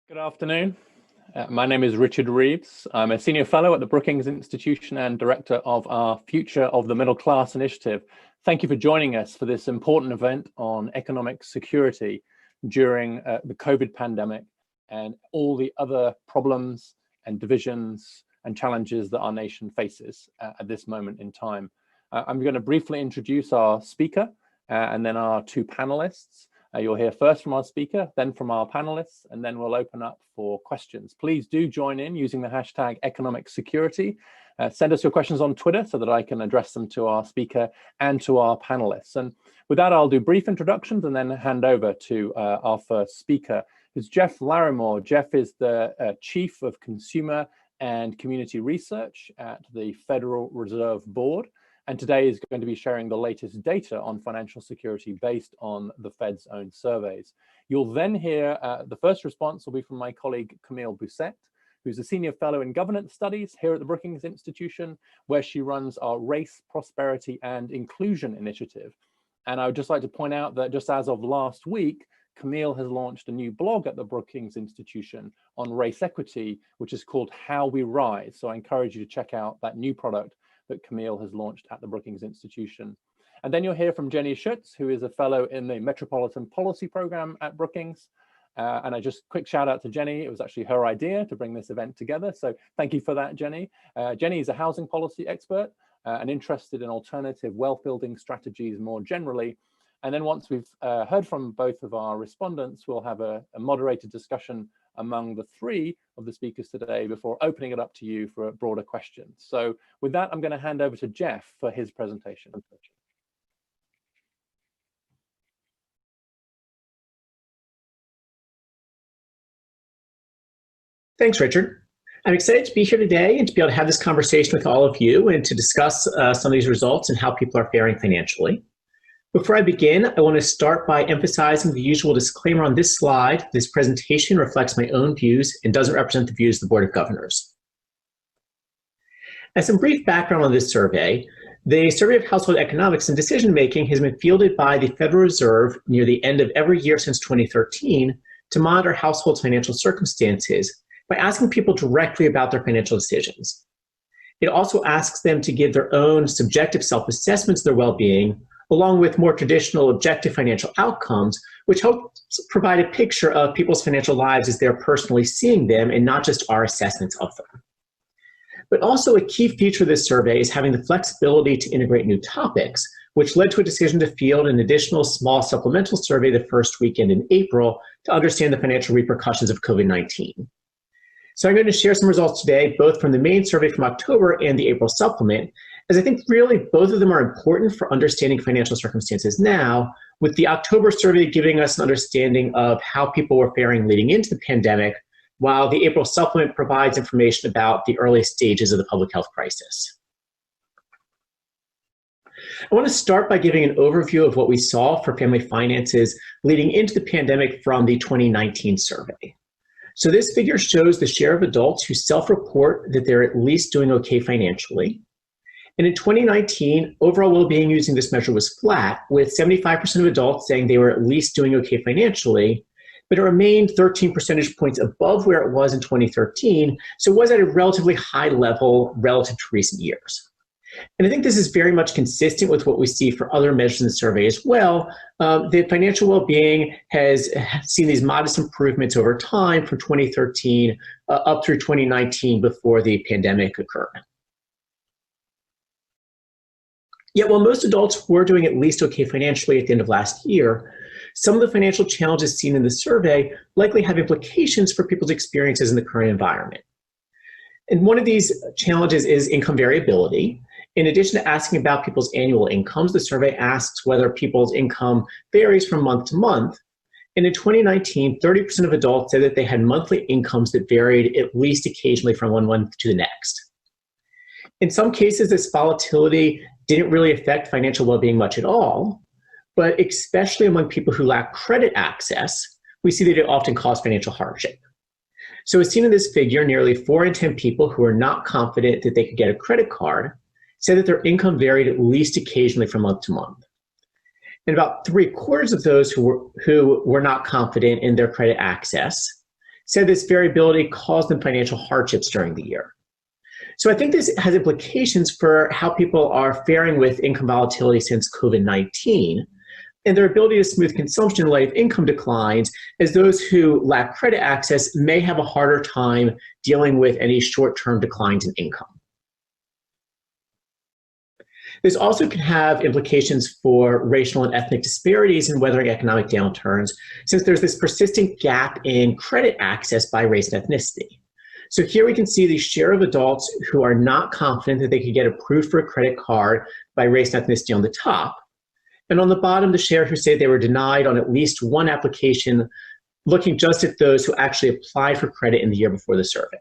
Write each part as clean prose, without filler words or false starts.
Good afternoon. My name is Richard Reeves. I'm a senior fellow at the Brookings Institution and director of our Future of the Middle Class initiative. Thank you for joining us for this important event on economic security during the COVID pandemic and all the other problems and divisions and challenges that our nation faces at this moment in time. I'm going to briefly introduce our speaker and then our two panelists. You'll hear first from our speaker, then from our panelists, and then we'll open up for questions. Please do join in using the hashtag economic security. Send us your questions on Twitter so that I can address them to our speaker and to our panelists. And with that, I'll do brief introductions and then hand over to our first speaker, who's Jeff Larimore. Jeff is the Chief of Consumer and Community Research at the Federal Reserve Board. And today is going to be sharing the latest data on financial security based on the Fed's own surveys. You'll then hear the first response will be from my colleague Camille Busette, who's a senior fellow in governance studies here at the Brookings Institution, where she runs our Race, Prosperity and Inclusion initiative. And I would just like to point out that just as of last week, Camille has launched a new blog at the Brookings Institution on race equity, which is called How We Rise. So I encourage you to check out that new product that Camille has launched at the Brookings Institution. And then you'll hear from Jenny Schuetz, who is a fellow in the Metropolitan Policy Program at Brookings. And I just quick shout out to Jenny. It was actually her idea to bring this event together. So thank you for that, Jenny. Jenny is a housing policy expert and interested in alternative wealth building strategies more generally. And then once we've heard from both of our respondents, we'll have a moderated discussion among the three of the speakers today before opening it up to you for a broader questions. So with that, I'm going to hand over to Jeff for his presentation. Thanks, Richard. I'm excited to be here today and to be able to have this conversation with all of you and to discuss some of these results and how people are faring financially. Before I begin, I want to start by emphasizing the usual disclaimer on this slide. This presentation reflects my own views and doesn't represent the views of the Board of Governors. As some brief background on this survey, the Survey of Household Economics and Decision-Making has been fielded by the Federal Reserve near the end of every year since 2013 to monitor households' financial circumstances by asking people directly about their financial decisions. It also asks them to give their own subjective self-assessments of their well-being, along with more traditional objective financial outcomes, which helps provide a picture of people's financial lives as they're personally seeing them and not just our assessments of them. But also a key feature of this survey is having the flexibility to integrate new topics, which led to a decision to field an additional small supplemental survey the first weekend in April to understand the financial repercussions of COVID-19. So I'm going to share some results today, both from the main survey from October and the April supplement, as I think really both of them are important for understanding financial circumstances now, with the October survey giving us an understanding of how people were faring leading into the pandemic, while the April supplement provides information about the early stages of the public health crisis. I want to start by giving an overview of what we saw for family finances leading into the pandemic from the 2019 survey. So this figure shows the share of adults who self-report that they're at least doing okay financially. And in 2019, overall well-being using this measure was flat, with 75% of adults saying they were at least doing okay financially, but it remained 13 percentage points above where it was in 2013, so it was at a relatively high level relative to recent years. And I think this is very much consistent with what we see for other measures in the survey as well. The financial well-being has seen these modest improvements over time from 2013 up through 2019 before the pandemic occurred. Yet while most adults were doing at least okay financially at the end of last year, some of the financial challenges seen in the survey likely have implications for people's experiences in the current environment. And one of these challenges is income variability. In addition to asking about people's annual incomes, the survey asks whether people's income varies from month to month. And in 2019, 30% of adults said that they had monthly incomes that varied at least occasionally from one month to the next. In some cases, this volatility didn't really affect financial well-being much at all, but especially among people who lack credit access, we see that it often caused financial hardship. So as seen in this figure, nearly 4 in 10 people who are not confident that they could get a credit card said that their income varied at least occasionally from month to month. And about 3/4 of those who were not confident in their credit access said this variability caused them financial hardships during the year. So I think this has implications for how people are faring with income volatility since COVID-19 and their ability to smooth consumption in light of income declines, as those who lack credit access may have a harder time dealing with any short-term declines in income. This also can have implications for racial and ethnic disparities in weathering economic downturns, since there's this persistent gap in credit access by race and ethnicity. So here we can see the share of adults who are not confident that they could get approved for a credit card by race and ethnicity on the top. And on the bottom, the share who say they were denied on at least one application, looking just at those who actually applied for credit in the year before the survey.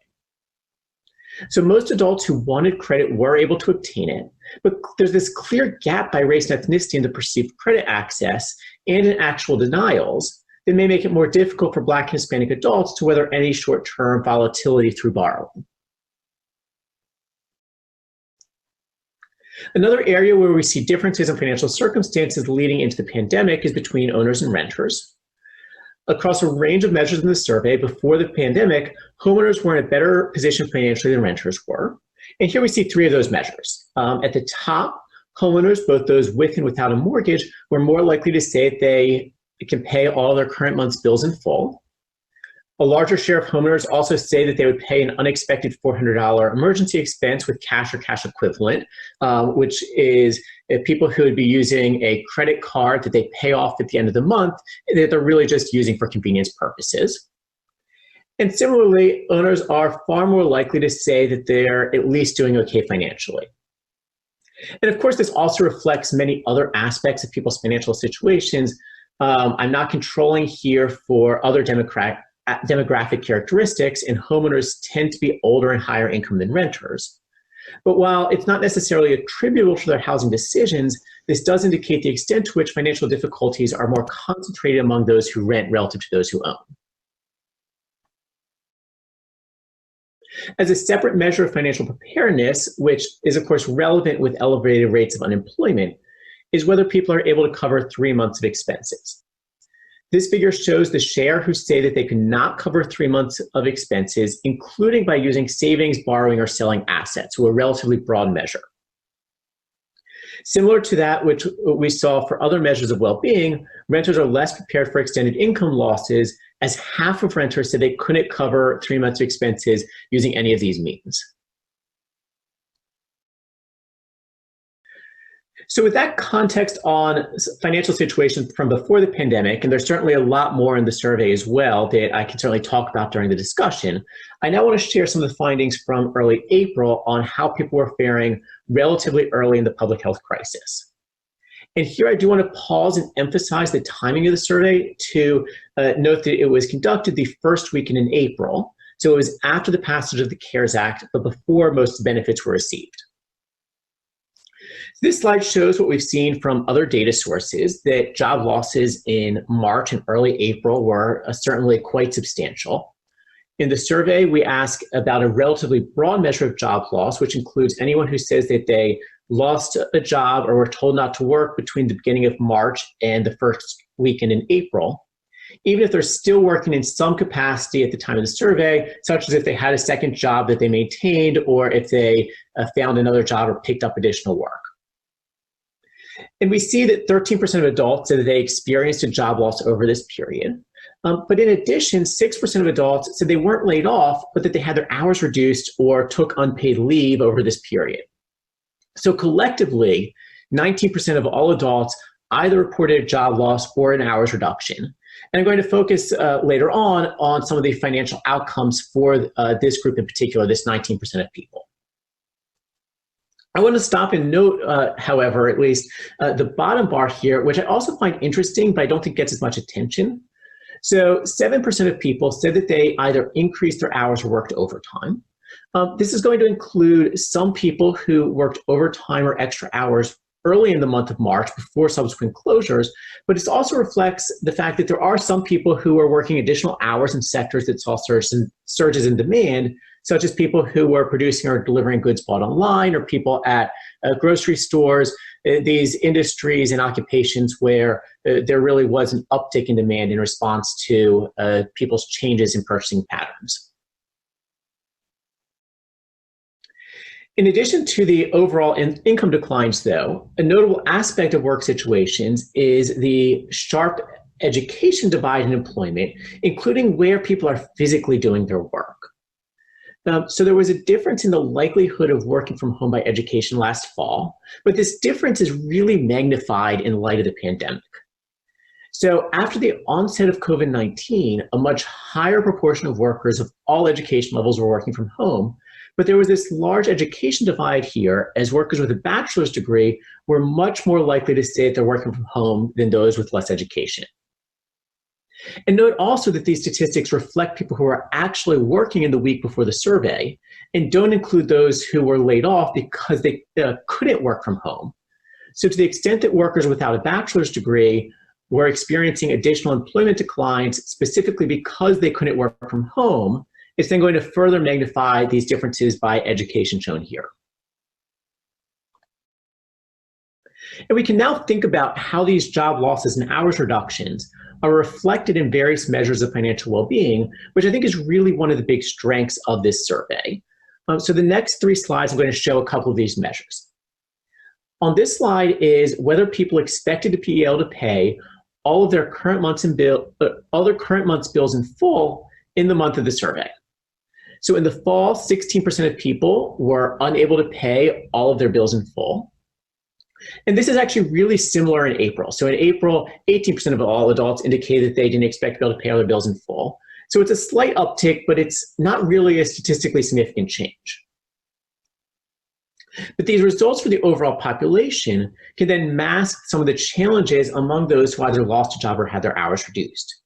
So most adults who wanted credit were able to obtain it, but there's this clear gap by race and ethnicity in the perceived credit access and in actual denials that may make it more difficult for Black and Hispanic adults to weather any short-term volatility through borrowing. Another area where we see differences in financial circumstances leading into the pandemic is between owners and renters. Across a range of measures in the survey before the pandemic, homeowners were in a better position financially than renters were. And here we see three of those measures. At the top, homeowners, both those with and without a mortgage, were more likely to say that they can pay all their current month's bills in full. A larger share of homeowners also say that they would pay an unexpected $400 emergency expense with cash or cash equivalent, which is people who would be using a credit card that they pay off at the end of the month that they're really just using for convenience purposes. And similarly, owners are far more likely to say that they're at least doing okay financially. And of course, this also reflects many other aspects of people's financial situations. I'm not controlling here for other demographic characteristics, and homeowners tend to be older and higher income than renters. But while it's not necessarily attributable to their housing decisions, this does indicate the extent to which financial difficulties are more concentrated among those who rent relative to those who own. As a separate measure of financial preparedness, which is of course relevant with elevated rates of unemployment, is whether people are able to cover 3 months of expenses. This figure shows the share who say that they could not cover 3 months of expenses, including by using savings, borrowing, or selling assets, so a relatively broad measure. Similar to that which we saw for other measures of well-being, renters are less prepared for extended income losses, as half of renters said they couldn't cover 3 months of expenses using any of these means. So with that context on financial situations from before the pandemic, and there's certainly a lot more in the survey as well that I can certainly talk about during the discussion, I now want to share some of the findings from early April on how people were faring relatively early in the public health crisis. And here I do want to pause and emphasize the timing of the survey to note that it was conducted the first weekend in April. So it was after the passage of the CARES Act, but before most benefits were received. This slide shows what we've seen from other data sources, that job losses in March and early April were certainly quite substantial. In the survey, we ask about a relatively broad measure of job loss, which includes anyone who says that they lost a job or were told not to work between the beginning of March and the first weekend in April, even if they're still working in some capacity at the time of the survey, such as if they had a second job that they maintained or if they found another job or picked up additional work. And we see that 13% of adults said that they experienced a job loss over this period. But in addition, 6% of adults said they weren't laid off, but that they had their hours reduced or took unpaid leave over this period. So collectively, 19% of all adults either reported a job loss or an hours reduction. And I'm going to focus later on some of the financial outcomes for this group in particular, this 19% of people. I want to stop and note, however, at least the bottom bar here, which I also find interesting, but I don't think gets as much attention. So 7% of people said that they either increased their hours or worked overtime. This is going to include some people who worked overtime or extra hours early in the month of March before subsequent closures, but it also reflects the fact that there are some people who are working additional hours in sectors that saw surges in demand, such as people who were producing or delivering goods bought online, or people at grocery stores these industries and occupations where there really was an uptick in demand in response to people's changes in purchasing patterns. In addition to the overall income declines, though, a notable aspect of work situations is the sharp education divide in employment, including where people are physically doing their work. So there was a difference in the likelihood of working from home by education last fall, but this difference is really magnified in light of the pandemic. So after the onset of COVID-19, a much higher proportion of workers of all education levels were working from home, but there was this large education divide here, as workers with a bachelor's degree were much more likely to say that they're working from home than those with less education. And note also that these statistics reflect people who are actually working in the week before the survey and don't include those who were laid off because they couldn't work from home. So to the extent that workers without a bachelor's degree were experiencing additional employment declines specifically because they couldn't work from home, it's then going to further magnify these differences by education shown here. And we can now think about how these job losses and hours reductions are reflected in various measures of financial well-being, which I think is really one of the big strengths of this survey. So the next 3 slides, I'm going to show a couple of these measures. On this slide is whether people expected to be able to pay all of their current month's bills in full in the month of the survey. So in the fall, 16% of people were unable to pay all of their bills in full. And this is actually really similar in April. So in April, 18% of all adults indicated that they didn't expect to be able to pay all their bills in full. So it's a slight uptick, but it's not really a statistically significant change. But these results for the overall population can then mask some of the challenges among those who either lost a job or had their hours reduced.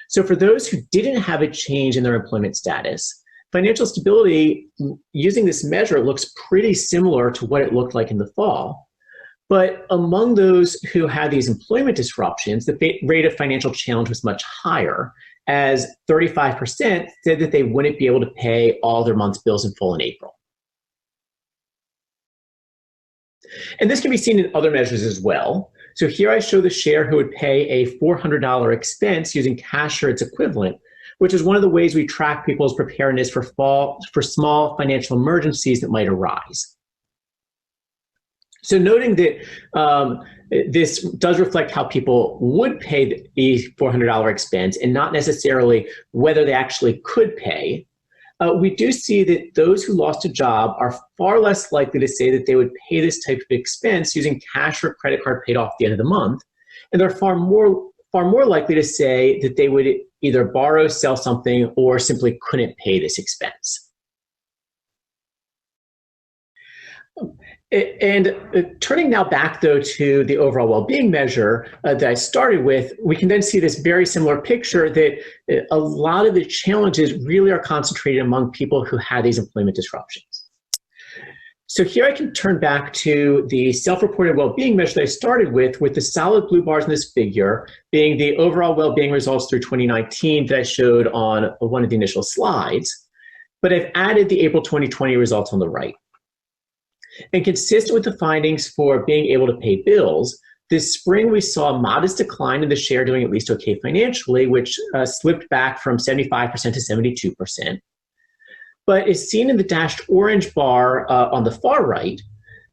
So for those who didn't have a change in their employment status, financial stability using this measure looks pretty similar to what it looked like in the fall. But among those who had these employment disruptions, the rate of financial challenge was much higher, as 35% said that they wouldn't be able to pay all their month's bills in full in April. And this can be seen in other measures as well. So here I show the share who would pay a $400 expense using cash or its equivalent, which is one of the ways we track people's preparedness for small financial emergencies that might arise. So noting that this does reflect how people would pay the $400 expense and not necessarily whether they actually could pay, we do see that those who lost a job are far less likely to say that they would pay this type of expense using cash or credit card paid off at the end of the month. And they're far more likely to say that they would either borrow, sell something, or simply couldn't pay this expense. And turning now back, though, to the overall well-being measure that I started with, we can then see this very similar picture that a lot of the challenges really are concentrated among people who had these employment disruptions. So here I can turn back to the self-reported well-being measure that I started with the solid blue bars in this figure being the overall well-being results through 2019 that I showed on one of the initial slides. But I've added the April 2020 results on the right. And consistent with the findings for being able to pay bills, this spring we saw a modest decline in the share doing at least okay financially, which slipped back from 75% to 72%. But as seen in the dashed orange bar on the far right,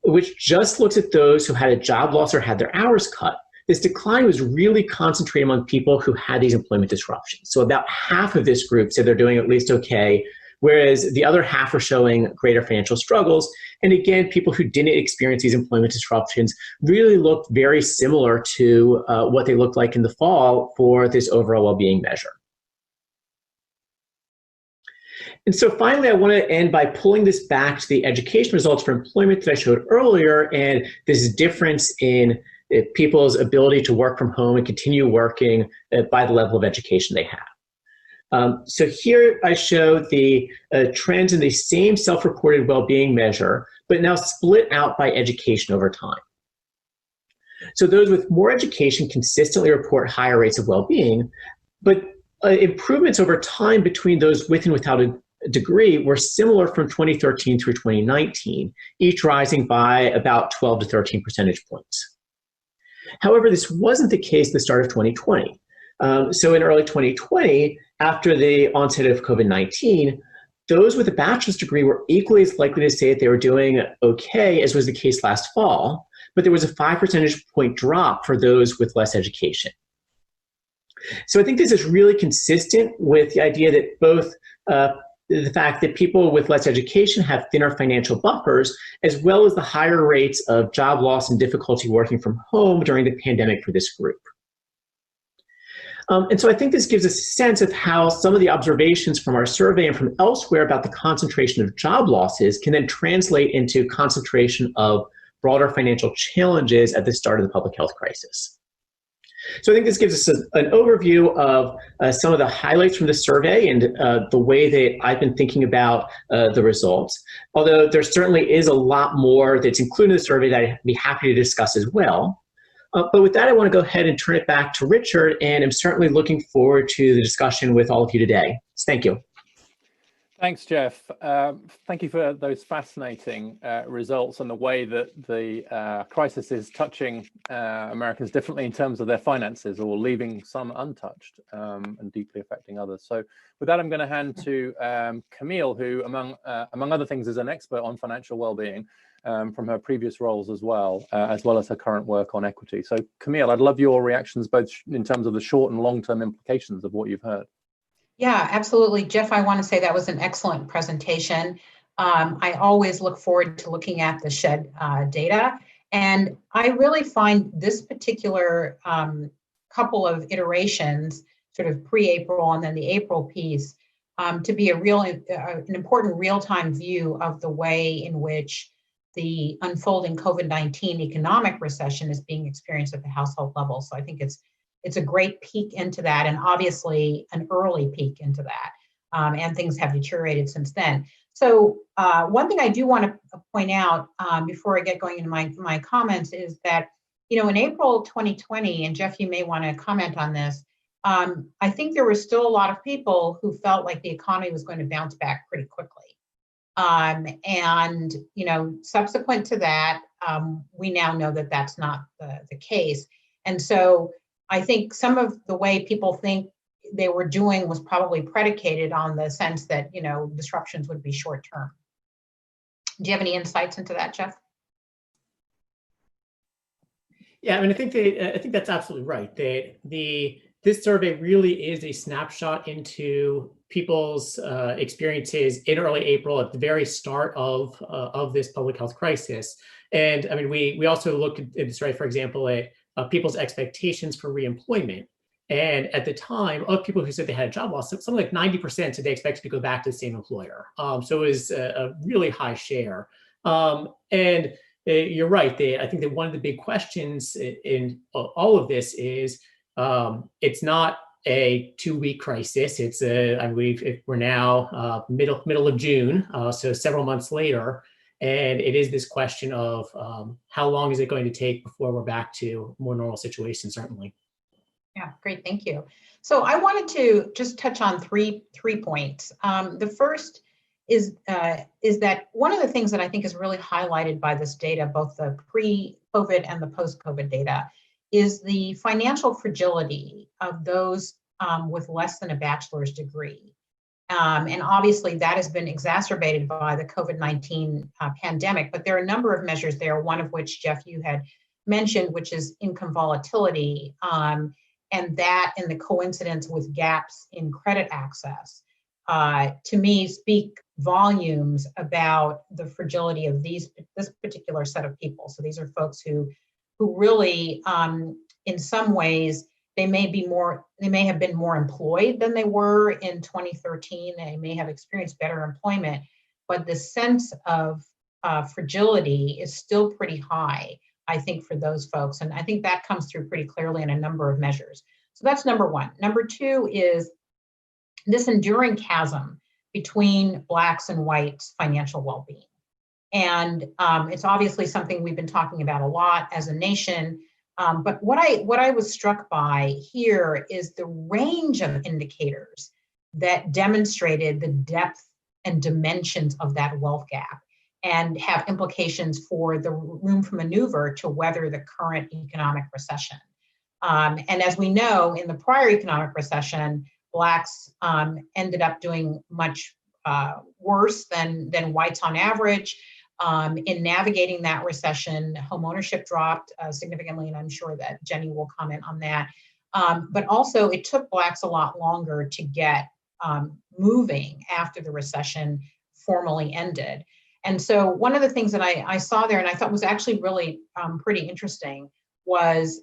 which just looks at those who had a job loss or had their hours cut, this decline was really concentrated among people who had these employment disruptions. So about half of this group said they're doing at least okay, whereas the other half are showing greater financial struggles. And again, people who didn't experience these employment disruptions really looked very similar to what they looked like in the fall for this overall well-being measure. And so finally, I want to end by pulling this back to the education results for employment that I showed earlier, and this difference in people's ability to work from home and continue working by the level of education they have. So here I show the trends in the same self-reported well-being measure, but now split out by education over time. So those with more education consistently report higher rates of well-being, but improvements over time between those with and without degree were similar from 2013 through 2019, each rising by about 12 to 13 percentage points. However, this wasn't the case at the start of 2020. So in early 2020, after the onset of COVID-19, those with a bachelor's degree were equally as likely to say that they were doing okay as was the case last fall, but there was a 5 percentage point drop for those with less education. So I think this is really consistent with the idea that both the fact that people with less education have thinner financial buffers, as well as the higher rates of job loss and difficulty working from home during the pandemic for this group. And so I think this gives us a sense of how some of the observations from our survey and from elsewhere about the concentration of job losses can then translate into concentration of broader financial challenges at the start of the public health crisis. So I think this gives us an overview of some of the highlights from the survey and the way that I've been thinking about the results. Although there certainly is a lot more that's included in the survey that I'd be happy to discuss as well. But with that, I want to go ahead and turn it back to Richard, and I'm certainly looking forward to the discussion with all of you today. So thank you. Thanks, Jeff. Thank you for those fascinating results and the way that the crisis is touching Americans differently in terms of their finances, or leaving some untouched and deeply affecting others. So with that, I'm going to hand to Camille, who among other things is an expert on financial well-being from her previous roles as well as her current work on equity. So Camille, I'd love your reactions both in terms of the short and long-term implications of what you've heard. Yeah, absolutely. Jeff, I want to say that was an excellent presentation. I always look forward to looking at the SHED data. And I really find this particular couple of iterations, sort of pre-April and then the April piece, to be an important real-time view of the way in which the unfolding COVID-19 economic recession is being experienced at the household level. So I think it's a great peek into that, and obviously an early peek into that. And things have deteriorated since then. So one thing I do want to point out before I get going into my comments is that, in April 2020, and Jeff, you may want to comment on this, I think there were still a lot of people who felt like the economy was going to bounce back pretty quickly. And, subsequent to that, we now know that that's not the case. And so I think some of the way people think they were doing was probably predicated on the sense that, disruptions would be short term. Do you have any insights into that, Jeff? Yeah, I mean, I think that's absolutely right. This survey really is a snapshot into people's experiences in early April at the very start of this public health crisis. And I mean, we also looked at this, right, for example, at people's expectations for reemployment. And at the time, of people who said they had a job loss, something like 90% said they expected to go back to the same employer. So it was a really high share. And you're right. I think that one of the big questions in all of this is it's not a 2-week crisis. It's I believe we're now middle of June, so several months later. And it is this question of how long is it going to take before we're back to a more normal situation, certainly. Yeah, great, thank you. So I wanted to just touch on three points. The first is that one of the things that I think is really highlighted by this data, both the pre-COVID and the post-COVID data, is the financial fragility of those with less than a bachelor's degree. And obviously that has been exacerbated by the COVID-19 pandemic, but there are a number of measures there, one of which, Jeff, you had mentioned, which is income volatility, and that and the coincidence with gaps in credit access, to me, speak volumes about the fragility of this particular set of people. So these are folks who really, in some ways, they may have been more employed than they were in 2013. They may have experienced better employment, but the sense of fragility is still pretty high, I think, for those folks. And I think that comes through pretty clearly in a number of measures. So that's number one. Number two is this enduring chasm between Blacks and whites' financial well-being. And it's obviously something we've been talking about a lot as a nation. But what I was struck by here is the range of indicators that demonstrated the depth and dimensions of that wealth gap and have implications for the room for maneuver to weather the current economic recession. And as we know, in the prior economic recession, Blacks ended up doing much worse than whites on average. In navigating that recession, home ownership dropped significantly, and I'm sure that Jenny will comment on that. But also, it took Blacks a lot longer to get moving after the recession formally ended. And so one of the things that I saw there and I thought was actually really pretty interesting was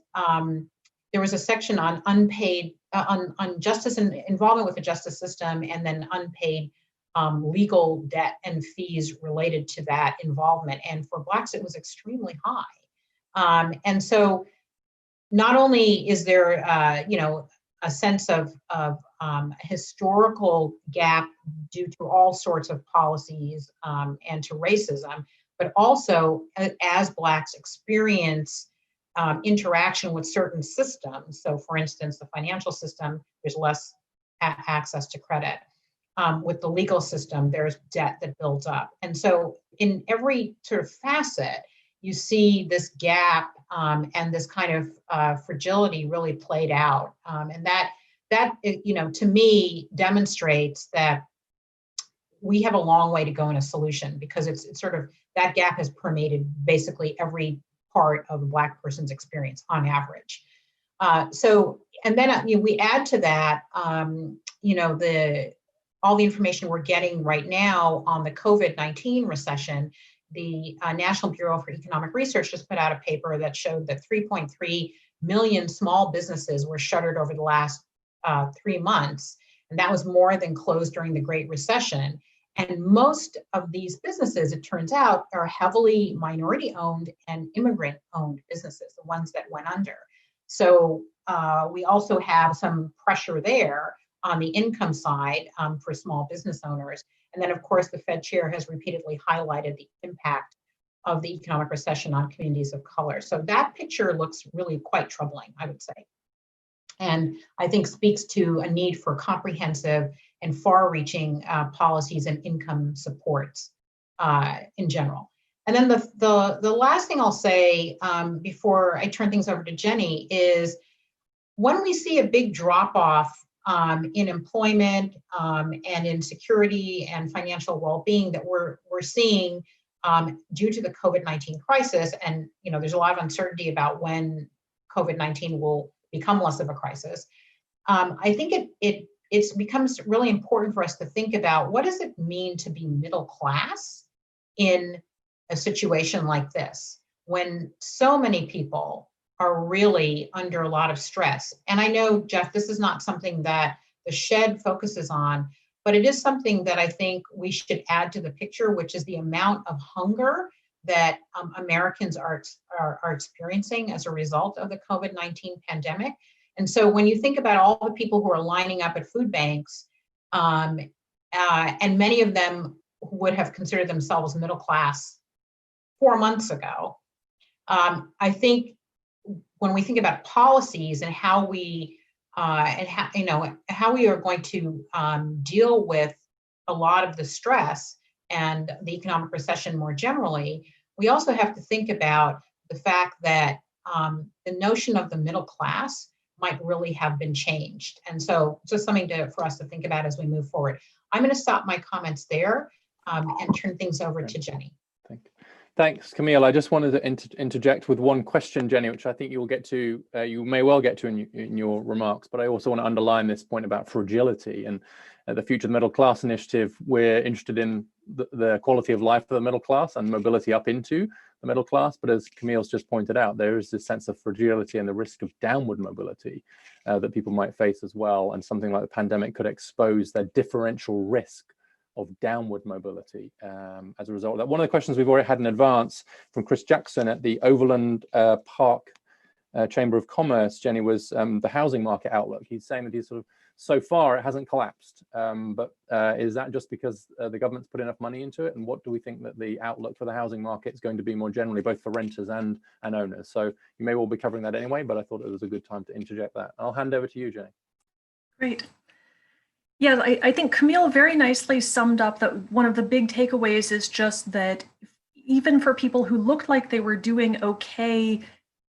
there was a section on unpaid, on justice and involvement with the justice system, and then unpaid legal debt and fees related to that involvement. And for Blacks, it was extremely high. And so not only is there, a sense of historical gap due to all sorts of policies and to racism, but also as Blacks experience interaction with certain systems. So for instance, the financial system, there's less access to credit. With the legal system, there's debt that builds up. And so in every sort of facet, you see this gap and this kind of fragility really played out. And that to me demonstrates that we have a long way to go in a solution, because it's sort of, that gap has permeated basically every part of a Black person's experience on average. And then we add to that, all the information we're getting right now on the COVID-19 recession. The National Bureau for Economic Research just put out a paper that showed that 3.3 million small businesses were shuttered over the last 3 months. And that was more than closed during the Great Recession. And most of these businesses, it turns out, are heavily minority-owned and immigrant-owned businesses, the ones that went under. So we also have some pressure there on the income side for small business owners. And then, of course, the Fed chair has repeatedly highlighted the impact of the economic recession on communities of color. So that picture looks really quite troubling, I would say. And I think speaks to a need for comprehensive and far-reaching policies and income supports in general. And then the last thing I'll say before I turn things over to Jenny is, when we see a big drop-off in employment and in security and financial well-being that we're seeing due to the COVID-19 crisis, and there's a lot of uncertainty about when COVID-19 will become less of a crisis. I think it becomes really important for us to think about, what does it mean to be middle class in a situation like this, when so many people are really under a lot of stress. And I know, Jeff, this is not something that the Shed focuses on, but it is something that I think we should add to the picture, which is the amount of hunger that Americans are experiencing as a result of the COVID-19 pandemic. And so when you think about all the people who are lining up at food banks, and many of them would have considered themselves middle class 4 months ago, I think when we think about policies and how we how we are going to deal with a lot of the stress and the economic recession more generally, we also have to think about the fact that the notion of the middle class might really have been changed. And so just something for us to think about as we move forward. I'm going to stop my comments there and turn things over to Jenny. Thanks, Camille. I just wanted to interject with one question, Jenny, which I think you will get to, you may well get to in your remarks, but I also want to underline this point about fragility. And the Future of the Middle Class initiative, we're interested in the quality of life for the middle class and mobility up into the middle class. But as Camille's just pointed out, there is this sense of fragility and the risk of downward mobility that people might face as well. And something like the pandemic could expose their differential risk of downward mobility as a result of that. One of the questions we've already had in advance from Chris Jackson at the Overland Park Chamber of Commerce, Jenny, was the housing market outlook. He's saying that so far it hasn't collapsed, but is that just because the government's put enough money into it? And what do we think that the outlook for the housing market is going to be more generally, both for renters and owners? So you may well be covering that anyway, but I thought it was a good time to interject that. I'll hand over to you, Jenny. Great. Yeah, I think Camille very nicely summed up that one of the big takeaways is just that even for people who looked like they were doing okay,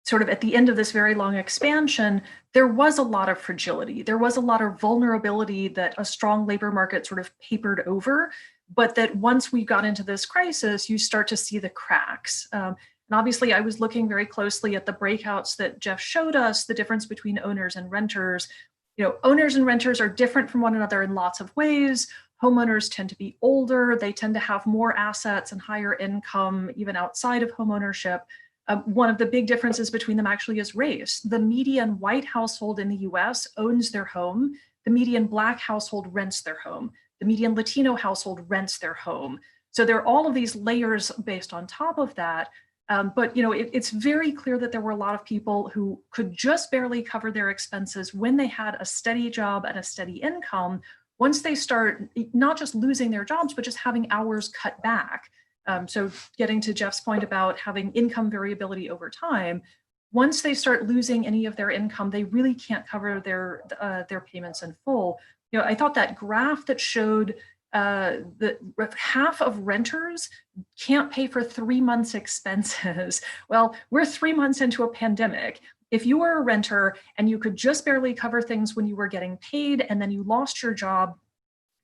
sort of at the end of this very long expansion, there was a lot of fragility. There was a lot of vulnerability that a strong labor market sort of papered over, but that once we got into this crisis, you start to see the cracks. And obviously, I was looking very closely at the breakouts that Jeff showed us, the difference between owners and renters. You know, owners and renters are different from one another in lots of ways. Homeowners tend to be older. They tend to have more assets and higher income, even outside of homeownership. One of the big differences between them actually is race. The median white household in the US owns their home. The median Black household rents their home. The median Latino household rents their home. So there are all of these layers based on top of that. But you know, it's very clear that there were a lot of people who could just barely cover their expenses when they had a steady job and a steady income. Once they start not just losing their jobs, but just having hours cut back. So getting to Jeff's point about having income variability over time, once they start losing any of their income, they really can't cover their payments in full. You know, I thought that graph that showed that half of renters can't pay for 3 months' expenses. Well, we're 3 months into a pandemic. If you were a renter and you could just barely cover things when you were getting paid and then you lost your job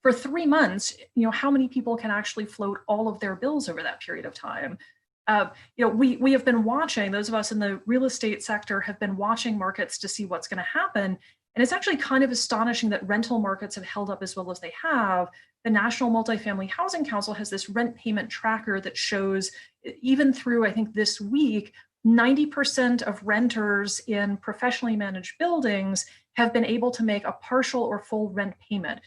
for 3 months, you know, how many people can actually float all of their bills over that period of time? You know, we have been watching, those of us in the real estate sector have been watching markets to see what's going to happen. And it's actually kind of astonishing that rental markets have held up as well as they have. The National Multifamily Housing Council has this rent payment tracker that shows, even through, I think, this week, 90% of renters in professionally managed buildings have been able to make a partial or full rent payment.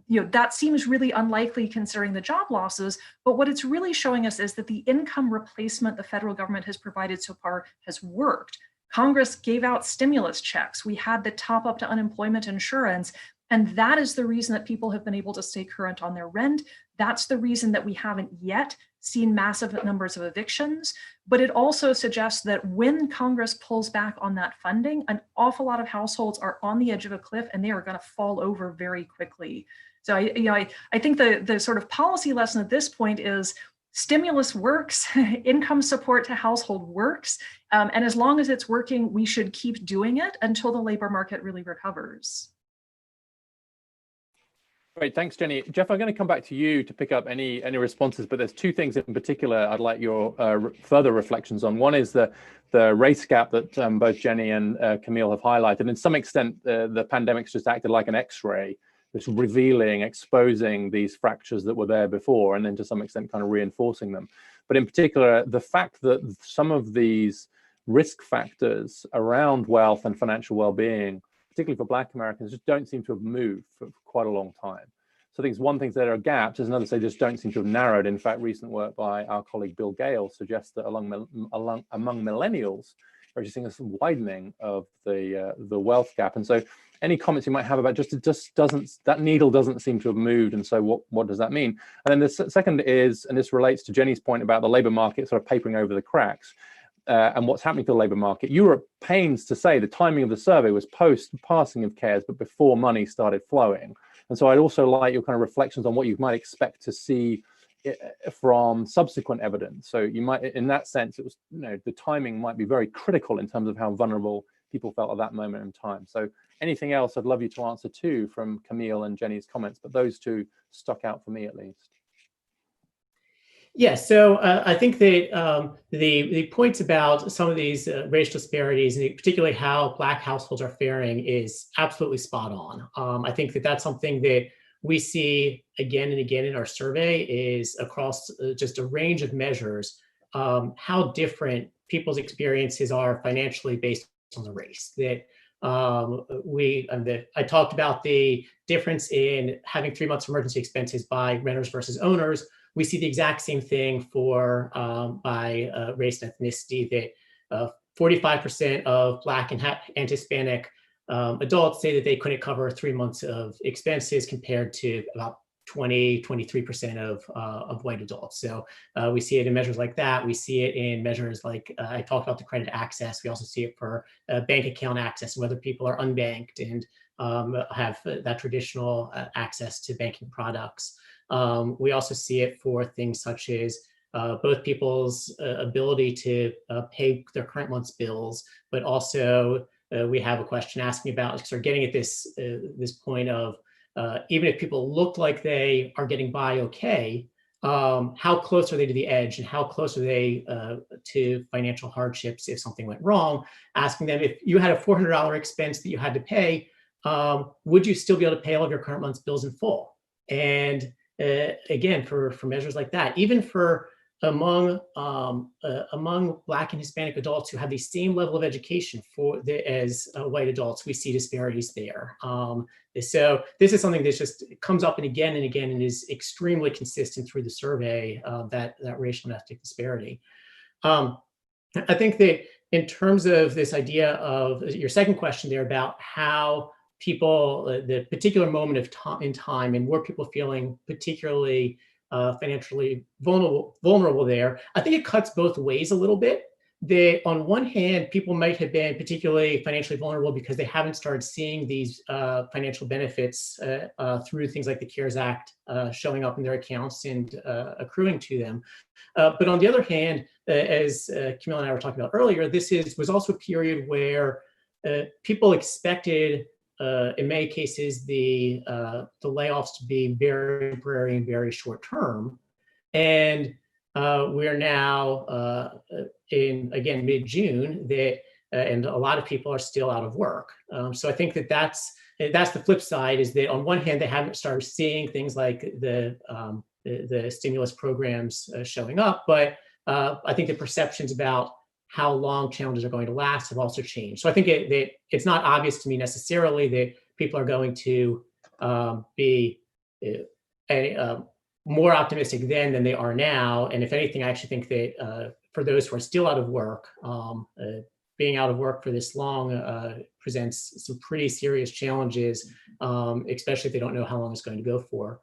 You know, that seems really unlikely considering the job losses, but what it's really showing us is that the income replacement the federal government has provided so far has worked. Congress gave out stimulus checks. We had the top up to unemployment insurance. And that is the reason that people have been able to stay current on their rent. That's the reason that we haven't yet seen massive numbers of evictions. But it also suggests that when Congress pulls back on that funding, an awful lot of households are on the edge of a cliff and they are going to fall over very quickly. So I think the sort of policy lesson at this point is stimulus works, income support to household works. And as long as it's working, we should keep doing it until the labor market really recovers. Great, thanks, Jenny. Jeff, I'm going to come back to you to pick up any responses, but there's two things in particular I'd like your further reflections on. One is the race gap that both Jenny and Camille have highlighted. And in some extent, the pandemic's just acted like an X-ray, just revealing, exposing these fractures that were there before, and then to some extent kind of reinforcing them. But in particular, the fact that some of these risk factors around wealth and financial well-being, particularly for Black Americans, just don't seem to have moved for quite a long time. So I think it's one thing there are gaps, there's another say just don't seem to have narrowed. In fact, recent work by our colleague Bill Gale suggests that among millennials, we're actually seeing a widening of the wealth gap. And so any comments you might have about it just doesn't, that needle doesn't seem to have moved. And so what does that mean? And then the second is, and this relates to Jenny's point about the labor market sort of papering over the cracks. And what's happening to the labor market. You were at pains to say the timing of the survey was post passing of CARES, but before money started flowing. And so I'd also like your kind of reflections on what you might expect to see from subsequent evidence. So you might, in that sense, it was, you know, the timing might be very critical in terms of how vulnerable people felt at that moment in time. So anything else I'd love you to answer too from Camille and Jenny's comments, but those two stuck out for me at least. Yeah, so I think that the points about some of these racial disparities, and particularly how Black households are faring, is absolutely spot on. I think that that's something that we see again and again in our survey is across just a range of measures, how different people's experiences are financially based on the race. That I talked about the difference in having 3 months emergency expenses by renters versus owners. We see the exact same thing for by race and ethnicity, that 45% of Black and Hispanic adults say that they couldn't cover 3 months of expenses, compared to about 23% of white adults. So we see it in measures like that. We see it in measures like I talked about the credit access. We also see it for bank account access, whether people are unbanked and have that traditional access to banking products. We also see it for things such as both people's ability to pay their current month's bills, but also we have a question asking about sort of getting at this point of even if people look like they are getting by okay, how close are they to the edge and how close are they to financial hardships if something went wrong? Asking them, if you had a $400 expense that you had to pay, would you still be able to pay all of your current month's bills in full? And again, for measures like that, even for among Black and Hispanic adults who have the same level of education as white adults, we see disparities there. So this is something that just comes up and again and is extremely consistent through the survey, that racial and ethnic disparity. I think that in terms of this idea of your second question there about how people, the particular moment of in time and were people feeling particularly financially vulnerable there, I think it cuts both ways a little bit. That on one hand, people might have been particularly financially vulnerable because they haven't started seeing these financial benefits through things like the CARES Act showing up in their accounts and accruing to them. But on the other hand, as Camille and I were talking about earlier, this was also a period where people expected, in many cases, the layoffs to be very temporary and very short term. And we are now in, again, mid-June, and a lot of people are still out of work. So I think that's the flip side, is that on one hand, they haven't started seeing things like the stimulus programs showing up, but I think the perceptions about how long challenges are going to last have also changed. So I think it's not obvious to me necessarily that people are going to be more optimistic then than they are now. And if anything, I actually think that for those who are still out of work, being out of work for this long presents some pretty serious challenges, especially if they don't know how long it's going to go for.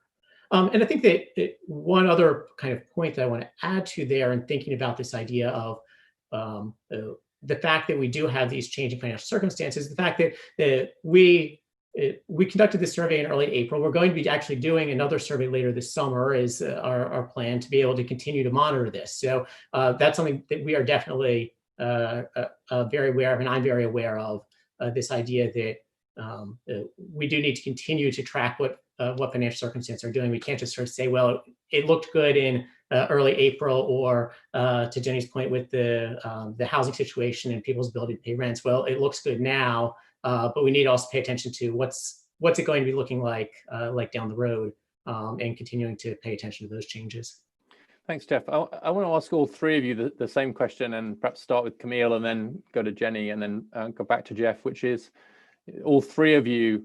And I think that one other kind of point that I want to add to there in thinking about this idea of the fact that we do have these changing financial circumstances, the fact that we conducted this survey in early April. We're going to be actually doing another survey later this summer, is our plan to be able to continue to monitor this. So that's something that we are definitely very aware of, and I'm very aware of this idea that we do need to continue to track what financial circumstances are doing. We can't just sort of say, well, it looked good in early April, or to Jenny's point with the housing situation and people's ability to pay rents. Well, it looks good now, but we need to also pay attention to what's it going to be looking like down the road, and continuing to pay attention to those changes. Thanks, Jeff. I want to ask all three of you the same question, and perhaps start with Camille and then go to Jenny and then go back to Jeff, which is, all three of you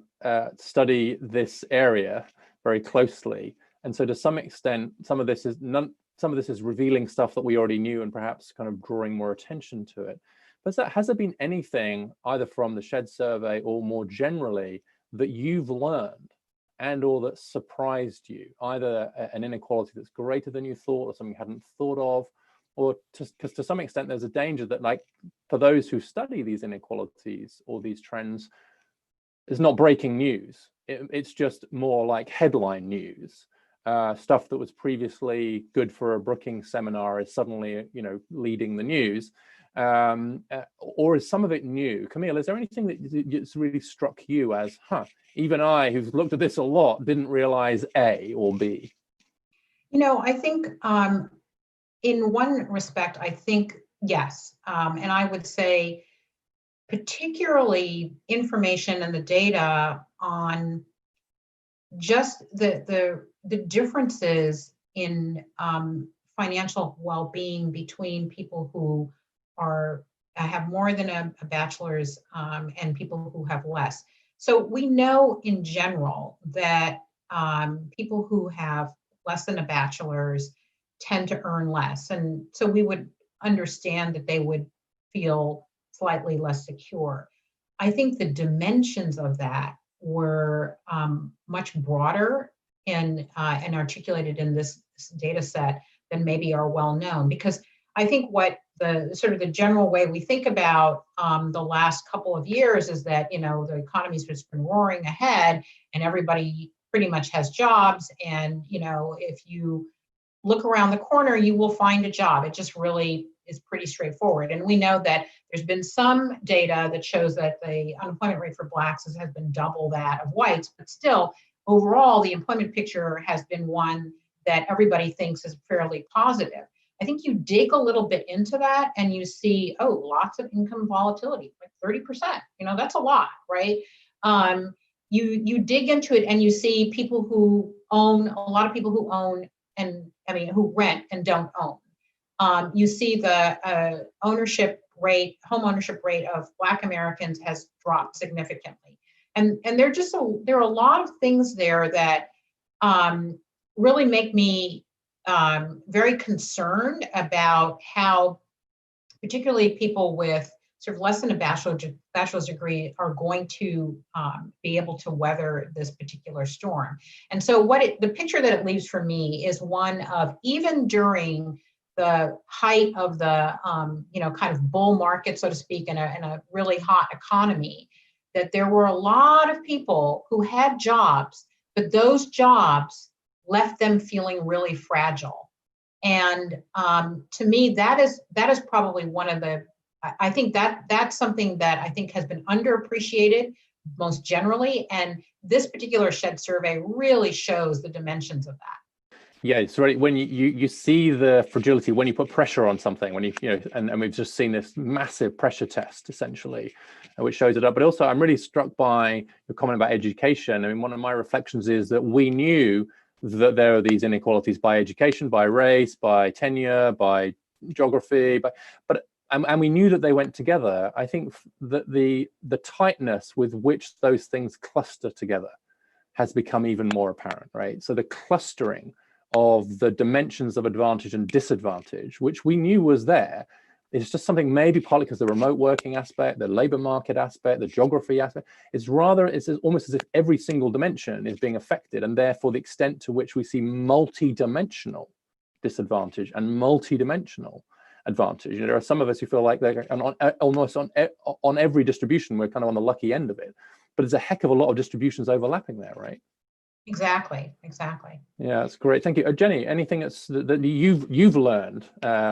study this area very closely. And so to some extent, some of this is revealing stuff that we already knew and perhaps kind of drawing more attention to it. But has there been anything, either from the Schuetz survey or more generally, that you've learned and or that surprised you, either an inequality that's greater than you thought or something you hadn't thought of, or because to some extent there's a danger that, like, for those who study these inequalities or these trends, it's not breaking news. It's just more like headline news. Stuff that was previously good for a Brookings seminar is suddenly, leading the news. Or is some of it new? Camille, is there anything that's really struck you as, even I, who's looked at this a lot, didn't realize A or B? I think in one respect, I think yes. And I would say particularly information and the data on just the differences in financial well-being between people who have more than a bachelor's and people who have less. So we know in general that people who have less than a bachelor's tend to earn less. And so we would understand that they would feel slightly less secure. I think the dimensions of that were much broader and articulated in this data set than maybe are well known. Because I think what the sort of the general way we think about the last couple of years is that, you know, the economy's just been roaring ahead and everybody pretty much has jobs. And, you know, if you look around the corner, you will find a job. It just really is pretty straightforward. And we know that there's been some data that shows that the unemployment rate for Blacks has been double that of whites, but still, overall, the employment picture has been one that everybody thinks is fairly positive. I think you dig a little bit into that and you see, oh, lots of income volatility, like 30%, you know, that's a lot, right? You dig into it and you see people who own, a lot of people who own and, I mean, who rent and don't own. You see the ownership rate, home ownership rate of Black Americans has dropped significantly. And there are a lot of things there that really make me very concerned about how particularly people with sort of less than a bachelor's degree are going to be able to weather this particular storm. And so the picture that it leaves for me is one of, even during the height of the you know, kind of bull market, so to speak, in a really hot economy, that there were a lot of people who had jobs, but those jobs left them feeling really fragile. And to me, that is probably one of the, I think that's something that I think has been underappreciated most generally. And this particular SHED survey really shows the dimensions of that. Yeah, it's right. When you see the fragility, when you put pressure on something, when you know, and we've just seen this massive pressure test essentially, which shows it up. But also, I'm really struck by your comment about education. I mean, one of my reflections is that we knew that there are these inequalities by education, by race, by tenure, by geography, and we knew that they went together. I think that the tightness with which those things cluster together has become even more apparent, right? So the clustering of the dimensions of advantage and disadvantage, which we knew was there, is just something maybe partly because the remote working aspect, the labor market aspect, the geography aspect. It's almost as if every single dimension is being affected, and therefore the extent to which we see multi-dimensional disadvantage and multi-dimensional advantage. You know, there are some of us who feel like they're almost on every distribution, we're kind of on the lucky end of it, but there's a heck of a lot of distributions overlapping there, right? Exactly. Yeah, that's great. Thank you. Jenny, anything that you've learned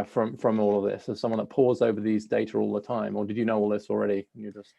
from all of this as someone that pores over these data all the time, or did you know all this already? You just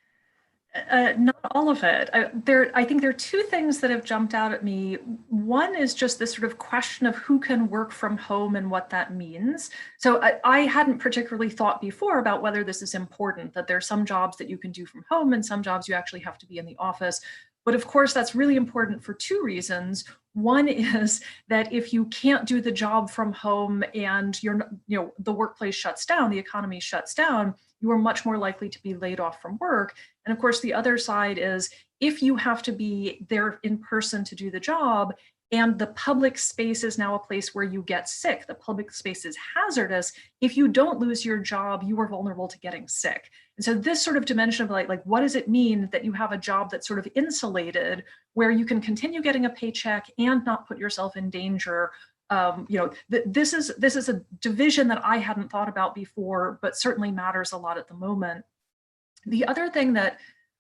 not all of it. I think there are two things that have jumped out at me. One is just this sort of question of who can work from home and what that means. So I hadn't particularly thought before about whether this is important, that there are some jobs that you can do from home and some jobs you actually have to be in the office. But of course, that's really important for two reasons. One is that if you can't do the job from home and the workplace shuts down, the economy shuts down, you are much more likely to be laid off from work. And of course, the other side is if you have to be there in person to do the job, and the public space is now a place where you get sick, the public space is hazardous. If you don't lose your job, you are vulnerable to getting sick. And so this sort of dimension of like what does it mean that you have a job that's sort of insulated, where you can continue getting a paycheck and not put yourself in danger? This is a division that I hadn't thought about before, but certainly matters a lot at the moment. The other thing that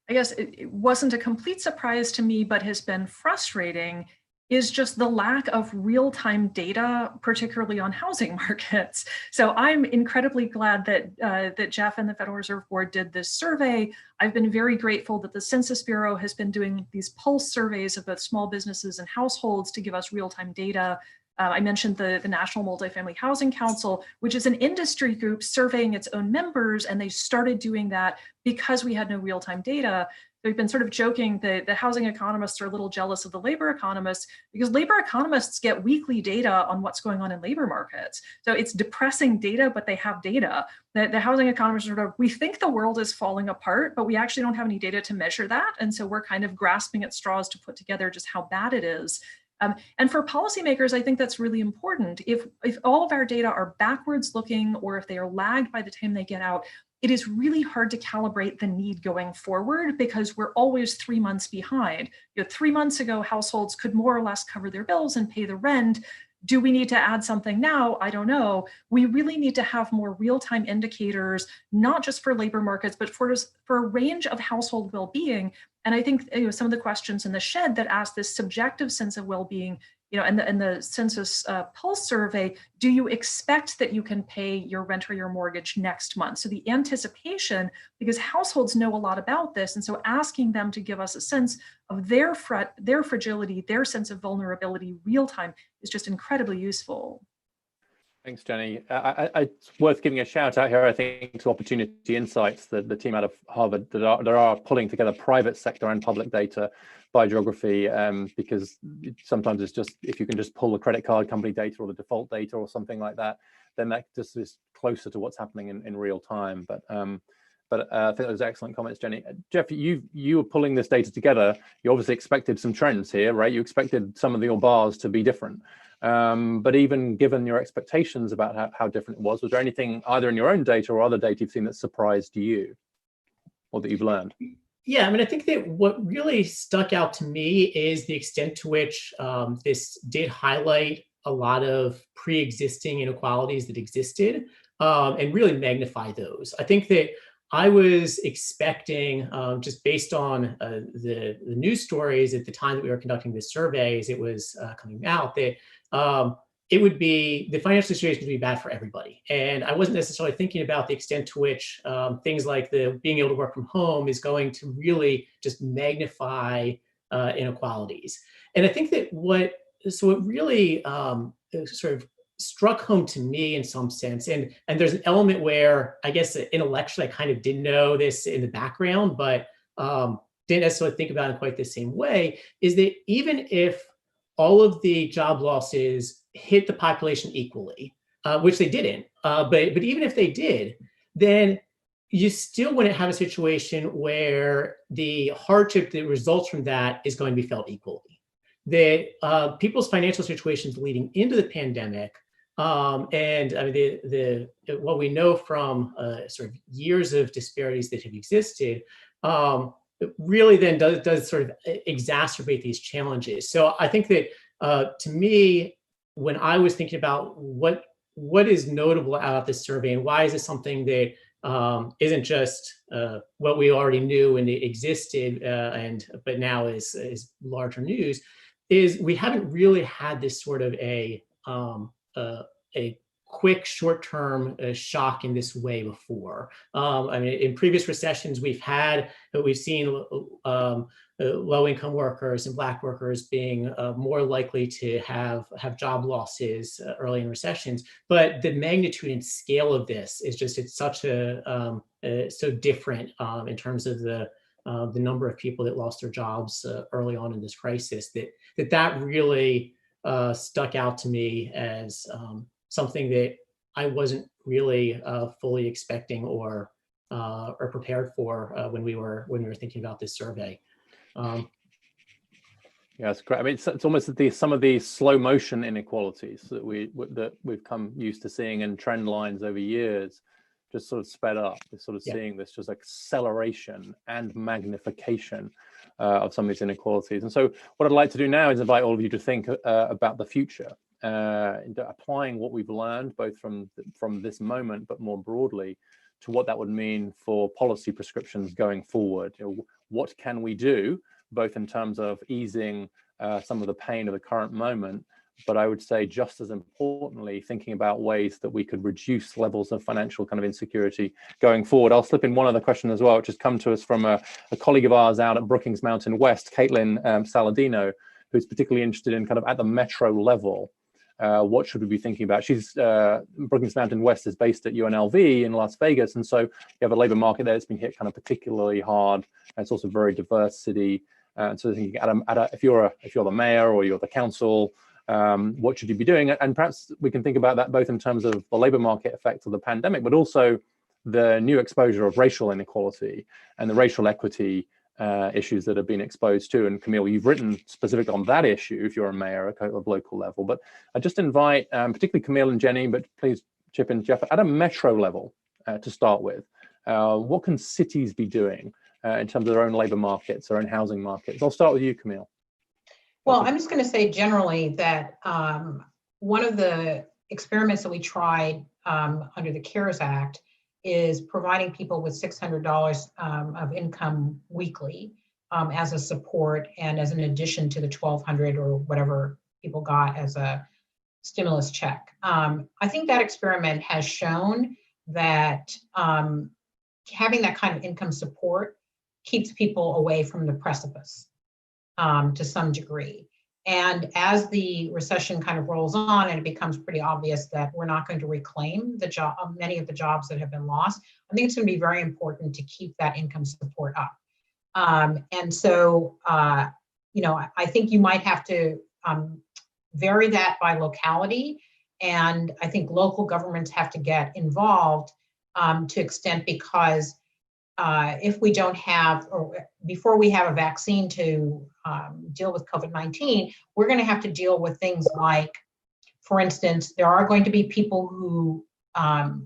I guess it wasn't a complete surprise to me, but has been frustrating, is just the lack of real-time data, particularly on housing markets. So I'm incredibly glad that Jeff and the Federal Reserve Board did this survey. I've been very grateful that the Census Bureau has been doing these pulse surveys of both small businesses and households to give us real-time data. I mentioned the National Multifamily Housing Council, which is an industry group surveying its own members, and they started doing that because we had no real-time data. We've been sort of joking that the housing economists are a little jealous of the labor economists, because labor economists get weekly data on what's going on in labor markets. So it's depressing data, but they have data. The housing economists are sort of, we think the world is falling apart, but we actually don't have any data to measure that. And so we're kind of grasping at straws to put together just how bad it is. And for policymakers, I think that's really important. If all of our data are backwards looking, or if they are lagged by the time they get out, it is really hard to calibrate the need going forward because we're always 3 months behind. 3 months ago, households could more or less cover their bills and pay the rent. Do we need to add something now? I don't know. We really need to have more real-time indicators, not just for labor markets, but for a range of household well-being. And I think some of the questions in the shed that ask this subjective sense of well-being, and the census pulse survey, do you expect that you can pay your rent or your mortgage next month? So the anticipation, because households know a lot about this, and so asking them to give us a sense of their fragility, their sense of vulnerability real time is just incredibly useful. Thanks, Jenny. It's worth giving a shout out here, I think, to Opportunity Insights, the team out of Harvard that are pulling together private sector and public data by geography, because sometimes it's just, if you can just pull the credit card company data or the default data or something like that, then that just is closer to what's happening in real time. But I think those are excellent comments, Jenny. Jeff, you were pulling this data together. You obviously expected some trends here, right? You expected some of your bars to be different. But even given your expectations about how different it was there anything either in your own data or other data you've seen that surprised you or that you've learned? Yeah, I mean, I think that what really stuck out to me is the extent to which this did highlight a lot of pre-existing inequalities that existed and really magnify those. I think that I was expecting, just based on the news stories at the time that we were conducting this survey, as it was coming out, that it would be, the financial situation would be bad for everybody. And I wasn't necessarily thinking about the extent to which things like the being able to work from home is going to really just magnify inequalities. And I think that so it really sort of struck home to me in some sense. And there's an element where I guess intellectually I kind of didn't know this in the background, but didn't necessarily think about it in quite the same way, is that even if all of the job losses hit the population equally, which they didn't, but even if they did, then you still wouldn't have a situation where the hardship that results from that is going to be felt equally. That people's financial situations leading into the pandemic, and I mean, what we know from sort of years of disparities that have existed, really then does sort of exacerbate these challenges. So I think that to me, when I was thinking about what is notable about this survey and why is it something that isn't just what we already knew and it existed, but now is larger news, is we haven't really had this sort of a quick short-term shock in this way before. I mean, in previous recessions, we've seen low-income workers and Black workers being more likely to have job losses early in recessions. But the magnitude and scale of this is just, it's such so different in terms of the number of people that lost their jobs early on in this crisis, that really stuck out to me as something that I wasn't really fully expecting or prepared for when we were thinking about this survey. Yeah, it's great. I mean, it's almost some of these slow motion inequalities that we've come used to seeing in trend lines over years, just sort of sped up. We're sort of seeing this just acceleration and magnification of some of these inequalities. And so what I'd like to do now is invite all of you to think about the future, applying what we've learned both from this moment, but more broadly to what that would mean for policy prescriptions going forward. What can we do, both in terms of easing some of the pain of the current moment, but I would say just as importantly, thinking about ways that we could reduce levels of financial kind of insecurity going forward. I'll slip in one other question as well, which has come to us from a colleague of ours out at Brookings Mountain West, Caitlin Saladino, who's particularly interested in kind of at the metro level, what should we be thinking about? She's Brookings Mountain West is based at UNLV in Las Vegas, and so you have a labor market there that's been hit kind of particularly hard. And it's also a very diverse city, and so thinking if you're the mayor or you're the council, what should you be doing? And perhaps we can think about that both in terms of the labor market effect of the pandemic, but also the new exposure of racial inequality and the racial equity issues that have been exposed to. And Camille, you've written specifically on that issue if you're a mayor at a local level. But I just invite particularly Camille and Jenny, but please chip in, Jeff, at a metro level to start with. what can cities be doing in terms of their own labor markets, their own housing markets? I'll start with you, Camille. Well, I'm just going to say generally that one of the experiments that we tried under the CARES Act is providing people with $600 of income weekly as a support and as an addition to the $1,200 or whatever people got as a stimulus check. I think that experiment has shown that having that kind of income support keeps people away from the precipice to some degree. And as the recession kind of rolls on and it becomes pretty obvious that we're not going to reclaim the job, many of the jobs that have been lost, I think it's going to be very important to keep that income support up. And so, you know, I think you might have to vary that by locality. And I think local governments have to get involved to extent because if we don't have, or before we have a vaccine to deal with COVID-19, we're going to have to deal with things like, for instance, there are going to be people who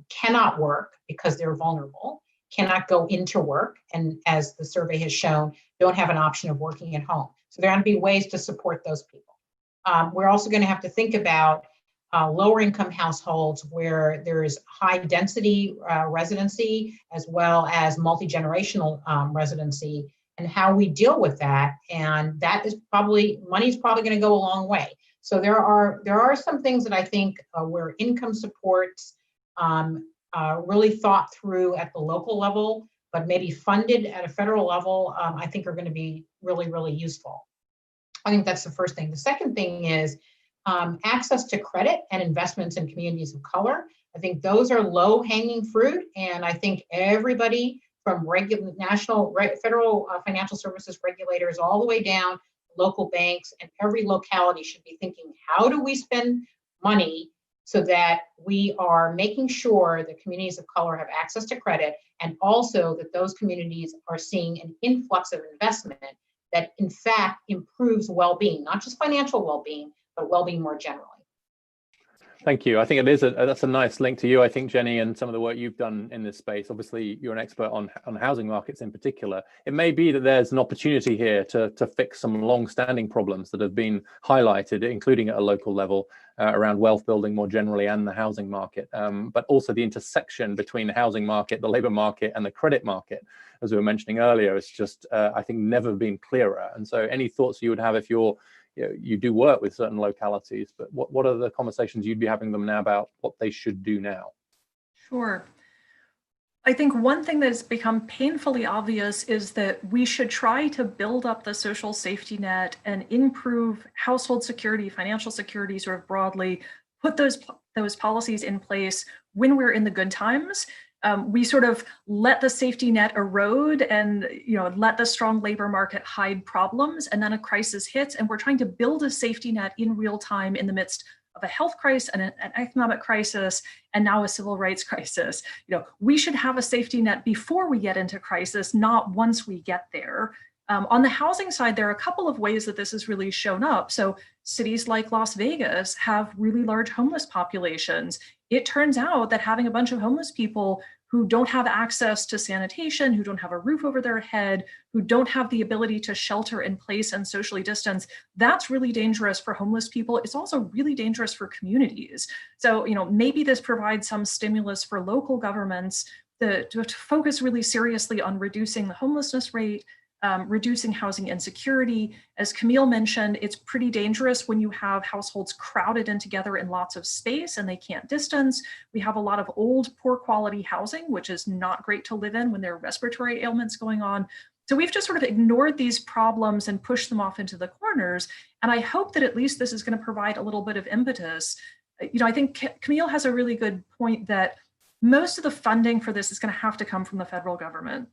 cannot work because they're vulnerable, cannot go into work, and as the survey has shown, don't have an option of working at home. So there are going to be ways to support those people. We're also going to have to think about lower income households where there is high density residency as well as multi-generational residency, and how we deal with that. And that is probably, money is probably going to go a long way. So there are some things that I think where income supports really thought through at the local level, but maybe funded at a federal level, I think are going to be really, really useful. I think that's the first thing. The second thing is access to credit and investments in communities of color. I think those are low-hanging fruit, and I think everybody from national, federal financial services regulators all the way down, local banks, and every locality should be thinking, how do we spend money so that we are making sure that communities of color have access to credit, and also that those communities are seeing an influx of investment that in fact improves well-being, not just financial well-being, but well-being more generally. Thank you. I think that's a nice link to you, I think, Jenny, and some of the work you've done in this space. Obviously, you're an expert on housing markets in particular. It may be that there's an opportunity here to fix some long-standing problems that have been highlighted, including at a local level, around wealth building more generally and the housing market, but also the intersection between the housing market, the labor market, and the credit market, as we were mentioning earlier. It's just, I think, never been clearer. And so any thoughts you would have if you do work with certain localities, but what are the conversations you'd be having them now about what they should do now? Sure. I think one thing that has become painfully obvious is that we should try to build up the social safety net and improve household security, financial security sort of broadly, put those policies in place when we're in the good times. We sort of let the safety net erode and let the strong labor market hide problems, and then a crisis hits, and we're trying to build a safety net in real time in the midst of a health crisis and an economic crisis, and now a civil rights crisis. We should have a safety net before we get into crisis, not once we get there. On the housing side, there are a couple of ways that this has really shown up. So cities like Las Vegas have really large homeless populations. It turns out that having a bunch of homeless people who don't have access to sanitation, who don't have a roof over their head, who don't have the ability to shelter in place and socially distance, that's really dangerous for homeless people. It's also really dangerous for communities. So, maybe this provides some stimulus for local governments to focus really seriously on reducing the homelessness rate, reducing housing insecurity. As Camille mentioned, it's pretty dangerous when you have households crowded in together in lots of space and they can't distance. We have a lot of old, poor quality housing, which is not great to live in when there are respiratory ailments going on. So we've just sort of ignored these problems and pushed them off into the corners. And I hope that at least this is going to provide a little bit of impetus. I think Camille has a really good point that most of the funding for this is going to have to come from the federal government.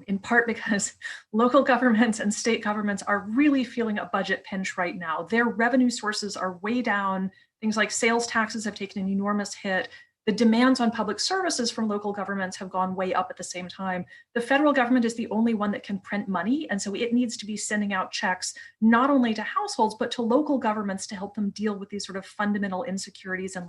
In part because local governments and state governments are really feeling a budget pinch right now. Their revenue sources are way down. Things like sales taxes have taken an enormous hit. The demands on public services from local governments have gone way up at the same time. The federal government is the only one that can print money, and so it needs to be sending out checks not only to households, but to local governments to help them deal with these sort of fundamental insecurities and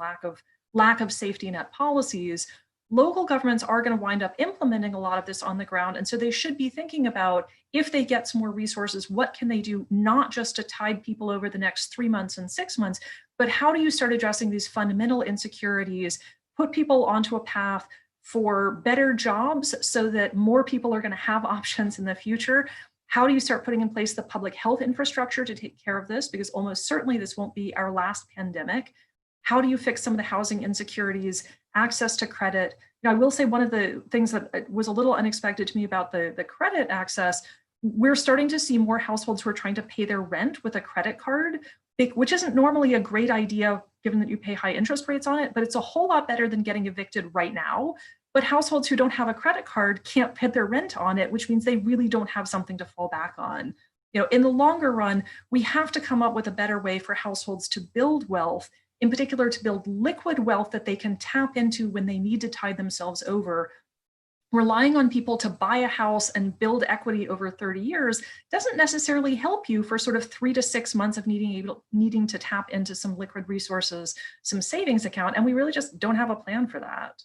lack of safety net policies. local governments are going to wind up implementing a lot of this on the ground. And so they should be thinking about, if they get some more resources, what can they do, not just to tide people over the next 3 months and 6 months, but how do you start addressing these fundamental insecurities, put people onto a path for better jobs so that more people are going to have options in the future? How do you start putting in place the public health infrastructure to take care of this? Because almost certainly this won't be our last pandemic. How do you fix some of the housing insecurities, access to credit? I will say one of the things that was a little unexpected to me about the credit access, we're starting to see more households who are trying to pay their rent with a credit card, which isn't normally a great idea given that you pay high interest rates on it, but it's a whole lot better than getting evicted right now. But households who don't have a credit card can't pay their rent on it, which means they really don't have something to fall back on. In the longer run, we have to come up with a better way for households to build wealth, in particular to build liquid wealth that they can tap into when they need to tide themselves over. Relying on people to buy a house and build equity over 30 years doesn't necessarily help you for sort of 3 to 6 months of needing to tap into some liquid resources, some savings account, and we really just don't have a plan for that.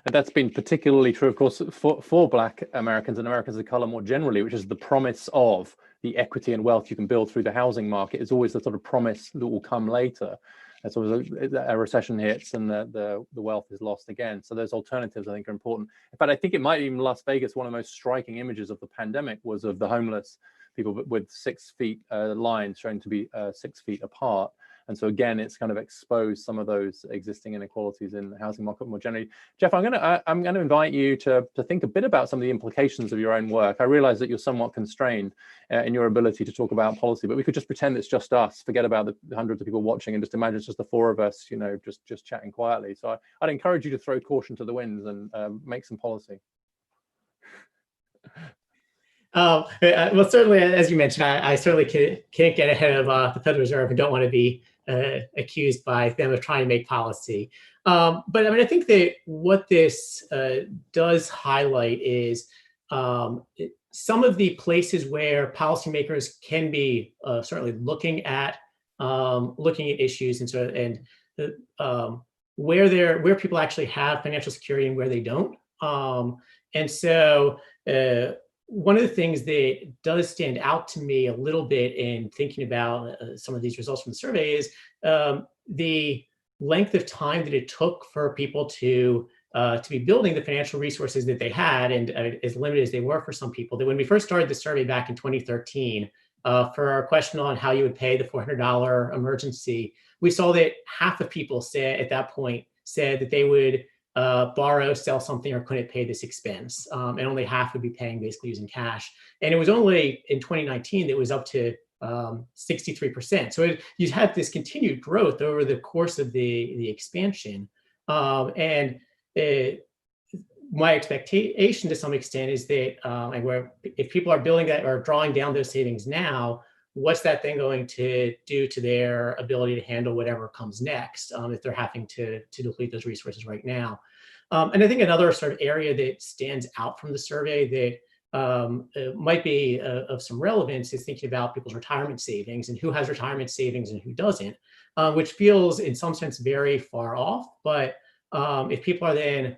And that's been particularly true, of course, for Black Americans and Americans of color more generally, which is the promise of the equity and wealth you can build through the housing market. It's always the sort of promise that will come later. And so a recession hits and the wealth is lost again. So those alternatives, I think, are important. In fact, I think it might even Las Vegas, one of the most striking images of the pandemic was of the homeless people with 6 feet lines showing to be 6 feet apart. And so again, it's kind of exposed some of those existing inequalities in the housing market more generally. Jeff, I'm going to invite you to think a bit about some of the implications of your own work. I realize that you're somewhat constrained in your ability to talk about policy, but we could just pretend it's just us, forget about the hundreds of people watching, and just imagine it's just the 4 of us, just chatting quietly. So I'd encourage you to throw caution to the winds and make some policy. Well, certainly, as you mentioned, I certainly can't get ahead of the Federal Reserve and don't want to be accused by them of trying to make policy. But I mean, I think that what this does highlight is some of the places where policymakers can be certainly looking at issues and where people actually have financial security and where they don't. And so one of the things that does stand out to me a little bit in thinking about some of these results from the survey is the length of time that it took for people to be building the financial resources that they had, and as limited as they were for some people. That when we first started the survey back in 2013, for our question on how you would pay the $400 emergency, we saw that half of people at that point said that they would borrow, sell something, or couldn't pay this expense. And only half would be paying basically using cash. And it was only in 2019 that it was up to 63%. So you had this continued growth over the course of the expansion. My expectation to some extent is that if people are building that or drawing down those savings now, what's that then going to do to their ability to handle whatever comes next if they're having to deplete those resources right now? And I think another sort of area that stands out from the survey that might be of some relevance is thinking about people's retirement savings and who has retirement savings and who doesn't, which feels in some sense very far off. But if people are then,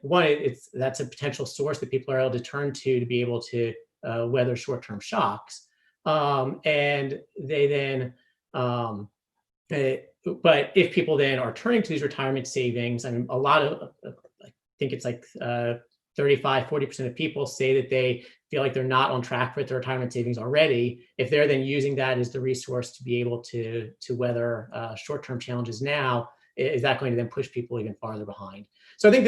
that's a potential source that people are able to turn to be able to weather short-term shocks. And they then, but if people then are turning to these retirement savings, I mean, I think it's like 35-40% of people say that they feel like they're not on track with their retirement savings already. If they're then using that as the resource to be able to weather short-term challenges now, is that going to then push people even farther behind? So I think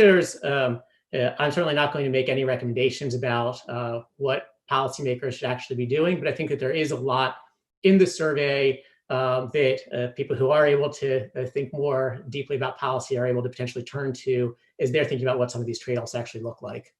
I'm certainly not going to make any recommendations about what policymakers should actually be doing, but I think that there is a lot in the survey that people who are able to think more deeply about policy are able to potentially turn to as they're thinking about what some of these trade-offs actually look like.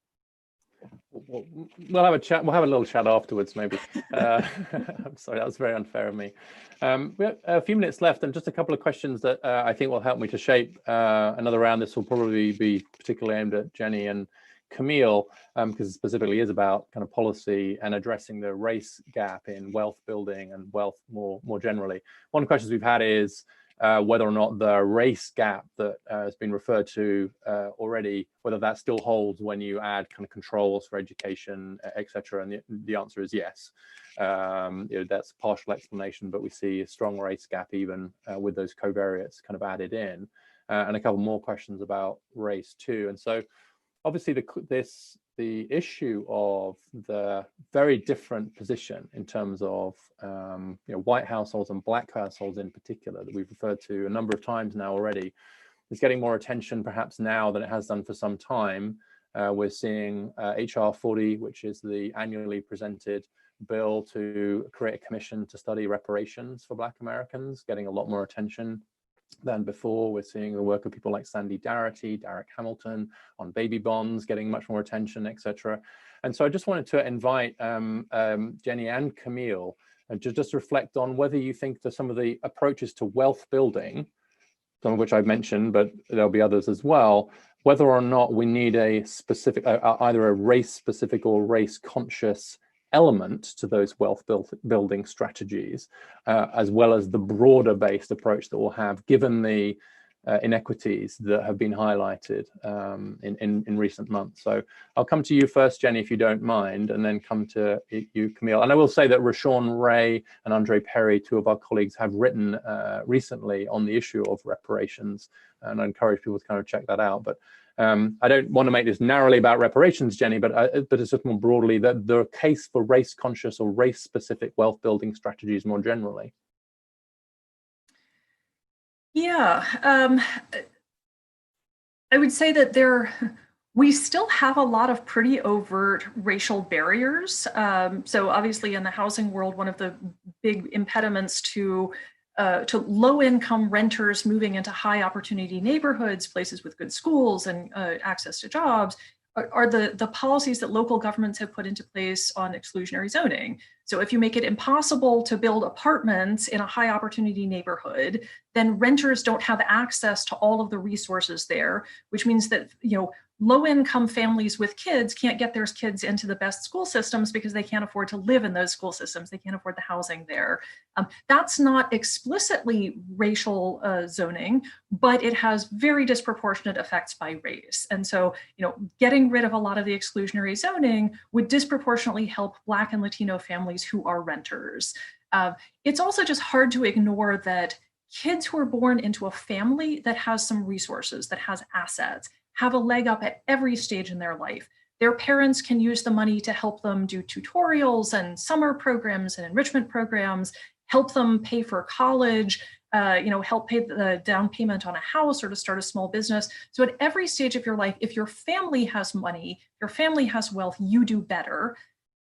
We'll have a chat. We'll have a little chat afterwards, maybe. I'm sorry, that was very unfair of me. We have a few minutes left, and just a couple of questions that I think will help me to shape another round. This will probably be particularly aimed at Jenny and Camille, because it specifically is about kind of policy and addressing the race gap in wealth building and wealth more generally. One of the questions we've had is, whether or not the race gap that has been referred to already, whether that still holds when you add kind of controls for education, etc. And the answer is yes. That's a partial explanation, but we see a strong race gap even with those covariates kind of added in. And a couple more questions about race too. And so obviously the issue of the very different position in terms of white households and black households in particular that we've referred to a number of times now already is getting more attention perhaps now than it has done for some time. We're seeing HR 40, which is the annually presented bill to create a commission to study reparations for Black Americans, getting a lot more attention than before. We're seeing the work of people like Sandy Darity, Derek Hamilton on baby bonds getting much more attention, etc. And so I just wanted to invite Jenny and Camille to just reflect on whether you think that some of the approaches to wealth building, some of which I've mentioned, but there'll be others as well, whether or not we need a specific, either a race-specific or race-conscious element to those wealth building strategies, as well as the broader based approach that we'll have given the inequities that have been highlighted in recent months. So I'll come to you first, Jenny, if you don't mind, and then come to you, Camille. And I will say that Rashawn Ray and Andre Perry, two of our colleagues, have written recently on the issue of reparations, and I encourage people to kind of check that out. But I don't want to make this narrowly about reparations, Jenny, but it's just more broadly that the case for race-conscious or race-specific wealth-building strategies more generally. Yeah, I would say that we still have a lot of pretty overt racial barriers. So obviously in the housing world, one of the big impediments to low-income renters moving into high-opportunity neighborhoods, places with good schools and access to jobs, are the policies that local governments have put into place on exclusionary zoning. So if you make it impossible to build apartments in a high-opportunity neighborhood, then renters don't have access to all of the resources there, which means that low-income families with kids can't get their kids into the best school systems because they can't afford to live in those school systems. They can't afford the housing there. That's not explicitly racial zoning, but it has very disproportionate effects by race. And so, getting rid of a lot of the exclusionary zoning would disproportionately help Black and Latino families who are renters. It's also just hard to ignore that kids who are born into a family that has some resources, that has assets, have a leg up at every stage in their life. Their parents can use the money to help them do tutorials and summer programs and enrichment programs, help them pay for college, help pay the down payment on a house or to start a small business. So at every stage of your life, if your family has money, your family has wealth, you do better.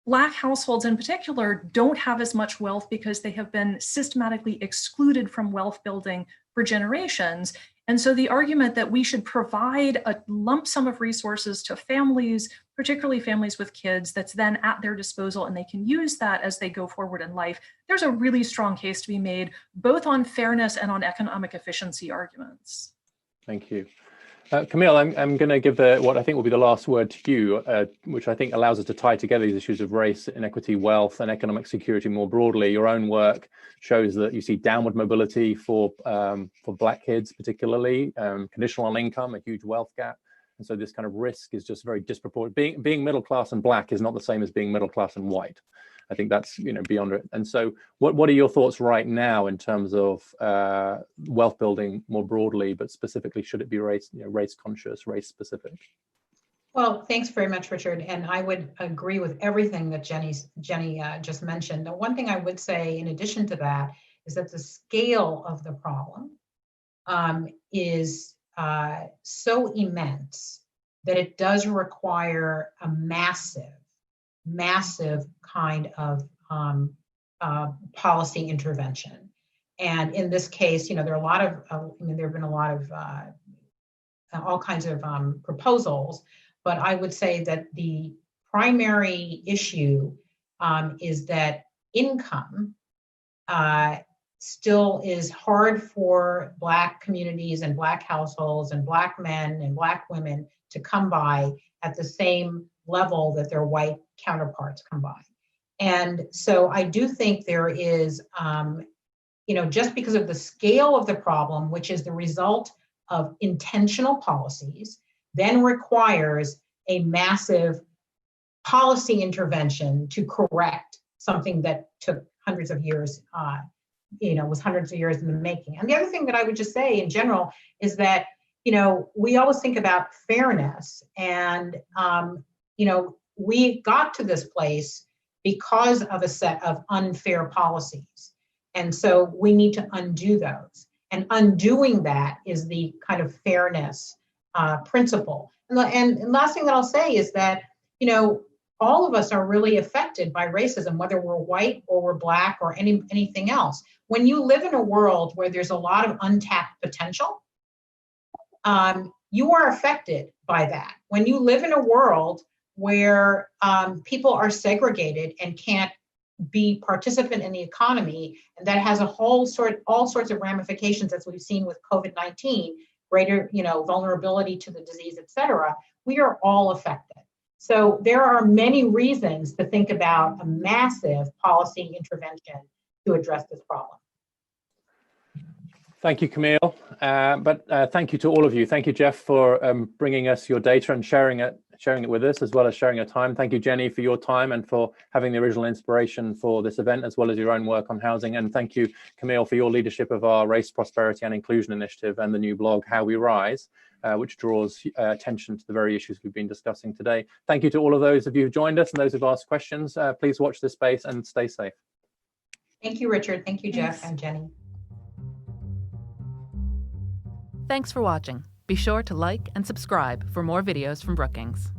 Black households in particular don't have as much wealth because they have been systematically excluded from wealth building for generations. And so the argument that we should provide a lump sum of resources to families, particularly families with kids, that's then at their disposal and they can use that as they go forward in life, there's a really strong case to be made, both on fairness and on economic efficiency arguments. Thank you. Camille, I'm going to give what I think will be the last word to you, which I think allows us to tie together these issues of race, inequity, wealth, and economic security more broadly. Your own work shows that you see downward mobility for Black kids, particularly, conditional on income, a huge wealth gap. And so this kind of risk is just very disproportionate. Being middle class and Black is not the same as being middle class and white. I think that's beyond it. And so what are your thoughts right now in terms of wealth building more broadly, but specifically should it be race conscious, race specific? Well, thanks very much, Richard. And I would agree with everything that Jenny just mentioned. The one thing I would say in addition to that is that the scale of the problem is so immense that it does require a massive kind of policy intervention. And in this case, there are a lot of, there have been a lot of all kinds of proposals, but I would say that the primary issue is that income still is hard for Black communities and Black households and Black men and Black women to come by at the same level that their white counterparts come by. And so I do think there is just because of the scale of the problem, which is the result of intentional policies, then requires a massive policy intervention to correct something that took hundreds of years, was hundreds of years in the making. And the other thing that I would just say in general is that, we always think about fairness, and, we got to this place because of a set of unfair policies. And so we need to undo those. And undoing that is the kind of fairness principle. And last thing that I'll say is that, all of us are really affected by racism, whether we're white or we're Black or anything else. When you live in a world where there's a lot of untapped potential, you are affected by that. When you live in a world where people are segregated and can't be participant in the economy, and that has all sorts of ramifications, as we've seen with COVID-19, greater vulnerability to the disease, et cetera, we are all affected. So there are many reasons to think about a massive policy intervention to address this problem. Thank you, Camille. But thank you to all of you. Thank you, Jeff, for bringing us your data and sharing it with us, as well as sharing your time. Thank you, Jenny, for your time and for having the original inspiration for this event, as well as your own work on housing. And thank you, Camille, for your leadership of our Race, Prosperity and Inclusion Initiative and the new blog, How We Rise, which draws attention to the very issues we've been discussing today. Thank you to all of those of you who joined us and those who've asked questions. Please watch this space and stay safe. Thank you, Richard. Thank you, Jeff and Jenny. Thanks for watching. Be sure to like and subscribe for more videos from Brookings.